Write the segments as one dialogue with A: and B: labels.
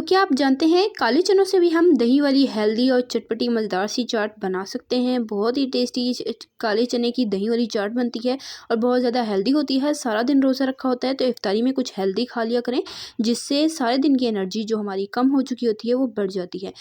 A: तो क्या आप जानते हैं काले चनों से भी हम दही वाली हेल्दी और चटपटी मज़ेदार सी चाट बना सकते हैं। बहुत ही टेस्टी काले चने की दही वाली चाट बनती है और बहुत ज़्यादा हेल्दी होती है। सारा दिन रोज़ा रखा होता है तो इफ्तारी में कुछ हेल्दी खा लिया करें, जिससे सारे दिन की एनर्जी जो हमारी कम हो चुकी होती है वो बढ़ जाती है।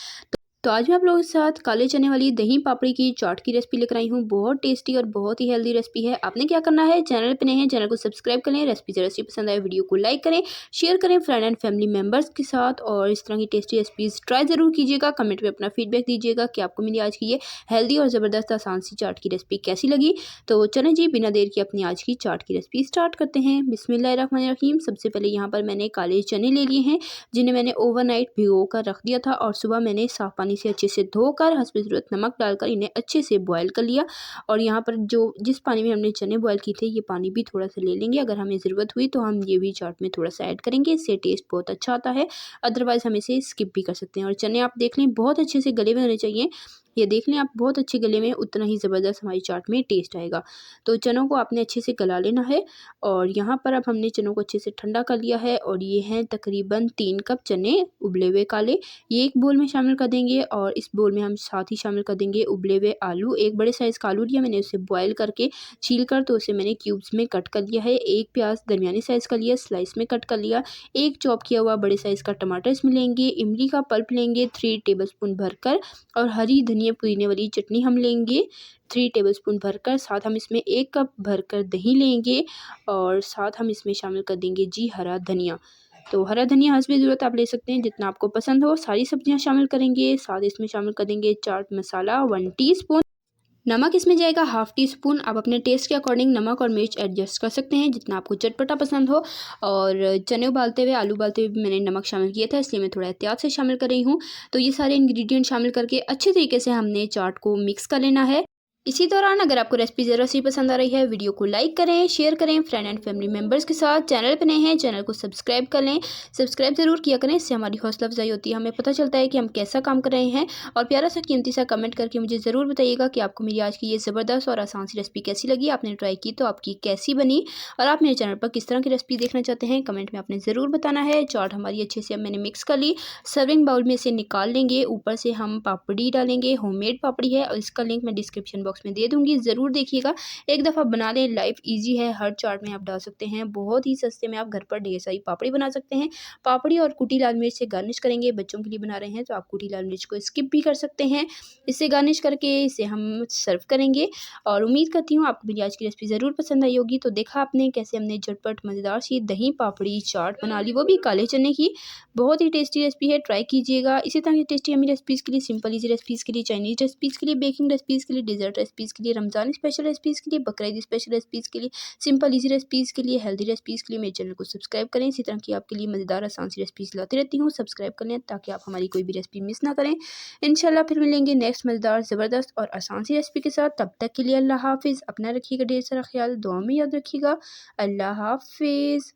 A: तो आज मैं आप लोगों के साथ काले चने वाली दही पापड़ी की चाट की रेसिपी लेकर आई हूँ। बहुत टेस्टी और बहुत ही हेल्दी रेसिपी है। आपने क्या करना है, चैनल पे नए हैं चैनल को सब्सक्राइब करें, रेसिपी पसंद आए वीडियो को लाइक करें, शेयर करें फ्रेंड एंड फैमिली मेम्बर्स के साथ और इस तरह की टेस्टी रेसिपीज़ ट्राई ज़रूर कीजिएगा। कमेंट में अपना फीडबैक दीजिएगा कि आपको मेरी आज की ये हेल्दी और ज़बरदस्त आसान सी चाट की रेसिपी कैसी लगी। तो चलें जी, बिना देर के अपनी आज की चाट की रेसिपी स्टार्ट करते हैं। बिस्मिल्लाहिर्रहमानिर्रहीम। सबसे पहले यहाँ पर मैंने काले चने ले लिए हैं, जिन्हें मैंने ओवरनाइट भिगो कर रख दिया था और सुबह मैंने साफ़ पानी से अच्छे से धोकर हस्बे ज़रूरत नमक डालकर इन्हें अच्छे से बॉयल कर लिया। और यहाँ पर जो जिस पानी में हमने चने बॉयल किए थे, ये पानी भी थोड़ा सा ले लेंगे। अगर हमें ज़रूरत हुई तो हम ये भी चाट में थोड़ा सा ऐड करेंगे, इससे टेस्ट बहुत अच्छा आता है। अदरवाइज़ हम इसे स्किप भी कर सकते हैं। और चने आप देख लें बहुत अच्छे से गले हुए होने चाहिए। ये देख लें आप बहुत अच्छे गले में, उतना ही ज़बरदस्त हमारी चाट में टेस्ट आएगा। तो चनों को आपने अच्छे से गला लेना है। और यहाँ पर अब हमने चनों को अच्छे से ठंडा कर लिया है और ये हैं तकरीबन 3 कप चने उबले हुए काले। ये एक बोल में शामिल कर देंगे और इस बोल में हम साथ ही शामिल कर देंगे उबले हुए आलू। एक बड़े साइज़ का आलू लिया मैंने, उसे बॉयल करके छील कर तो उसे मैंने क्यूब्स में कट कर लिया है। एक प्याज दरमियानी साइज़ का लिया, स्लाइस में कट कर लिया। एक चॉप किया हुआ बड़े साइज़ का टमाटर इसमें लेंगे। इमली का पल्प लेंगे 3 टेबलस्पून भरकर और हरी धनिया पुदीने वाली चटनी हम लेंगे 3 टेबलस्पून भरकर। साथ हम इसमें 1 कप भरकर दही लेंगे और साथ हम इसमें शामिल कर देंगे जी हरा धनिया। तो हरा धनिया हस्बे ज़रूरत आप ले सकते हैं, जितना आपको पसंद हो। सारी सब्जियां शामिल करेंगे। साथ इसमें शामिल कर देंगे चाट मसाला 1 टीस्पून। नमक इसमें जाएगा हाफ़ टी स्पून। आप अपने टेस्ट के अकॉर्डिंग नमक और मिर्च एडजस्ट कर सकते हैं, जितना आपको चटपटा पसंद हो। और चने उबालते हुए, आलू उबालते हुए भी मैंने नमक शामिल किया था, इसलिए मैं थोड़ा एहतियात से शामिल कर रही हूँ। तो ये सारे इंग्रेडिएंट शामिल करके अच्छे तरीके से हमने चाट को मिक्स कर लेना है। इसी दौरान अगर आपको रेसिपी ज़रा सी पसंद आ रही है, वीडियो को लाइक करें, शेयर करें फ्रेंड एंड फैमिली मेम्बर्स के साथ। चैनल पे नए हैं चैनल को सब्सक्राइब कर लें, सब्सक्राइब ज़रूर किया करें, इससे हमारी हौसला अफजाई होती है, हमें पता चलता है कि हम कैसा काम कर रहे हैं। और प्यारा सा कीमती सा कमेंट करके मुझे ज़रूर बताइएगा कि आपको मेरी आज की ये ज़बरदस्त और आसान सी रेसिपी कैसी लगी। आपने ट्राई की तो आपकी कैसी बनी और आप मेरे चैनल पर किस तरह की रेसिपी देखना चाहते हैं, कमेंट में आपने ज़रूर बताना है। चाट हमारी अच्छे से अब मैंने मिक्स कर ली, सर्विंग बाउल में से निकाल लेंगे। ऊपर से हम पापड़ी डालेंगे, होममेड पापड़ी है और इसका लिंक मैं डिस्क्रिप्शन बॉक्स में दे दूँगी, ज़रूर देखिएगा। एक दफ़ा बना लें, लाइफ ईज़ी है, हर चाट में आप डाल सकते हैं। बहुत ही सस्ते में आप घर पर ढेर सारी पापड़ी बना सकते हैं। पापड़ी और कुटी लाल मिर्च से गार्निश करेंगे। बच्चों के लिए बना रहे हैं तो आप कुटी लाल मिर्च को स्किप भी कर सकते हैं। इससे गार्निश करके इसे हम सर्व करेंगे। और उम्मीद करती हूँ आपको मेरी आज की रेसिपी ज़रूर पसंद आई होगी। तो देखा आपने कैसे हमने झटपट मज़ेदार सी दही पापड़ी चाट बना ली, वो भी काले चने की। बहुत ही टेस्टी रेसिपी है, ट्राई कीजिएगा। इसी तरह की टेस्टी हमें रेसिपीज़ के लिए, सिंपल ईजी रेसिपीज़ के लिए, चाइनीज़ रेसिपीज़ के लिए, बेकिंग रेसिपीज़ के लिए, डिज़र्ट रेसिपीज़ के लिए, रमज़ान स्पेशल रेसिपीज़ के लिए, बकरीद स्पेशल रेसिपीज़ के लिए, सिंपल ईजी रेसिपीज़ के लिए, हेल्दी रेसिपीज़ के लिए मेरे चैनल को सब्सक्राइब करें। इसी तरह की आपके लिए मज़ेदार आसान सी रेसिपीज़ लाती रहती हूँ। सब्सक्राइब कर लें ताकि आप हमारी कोई भी रेसिपी मिस ना करें। इंशाल्लाह फिर मिलेंगे नेक्स्ट मज़ेदार ज़बरदस्त और आसान सी रेसिपी के साथ। तब तक के लिए अल्लाह हाफ़िज़। अपना रखिएगा ढेर सारा ख्याल, दुआ में याद रखिएगा। अल्लाह हाफ़िज़।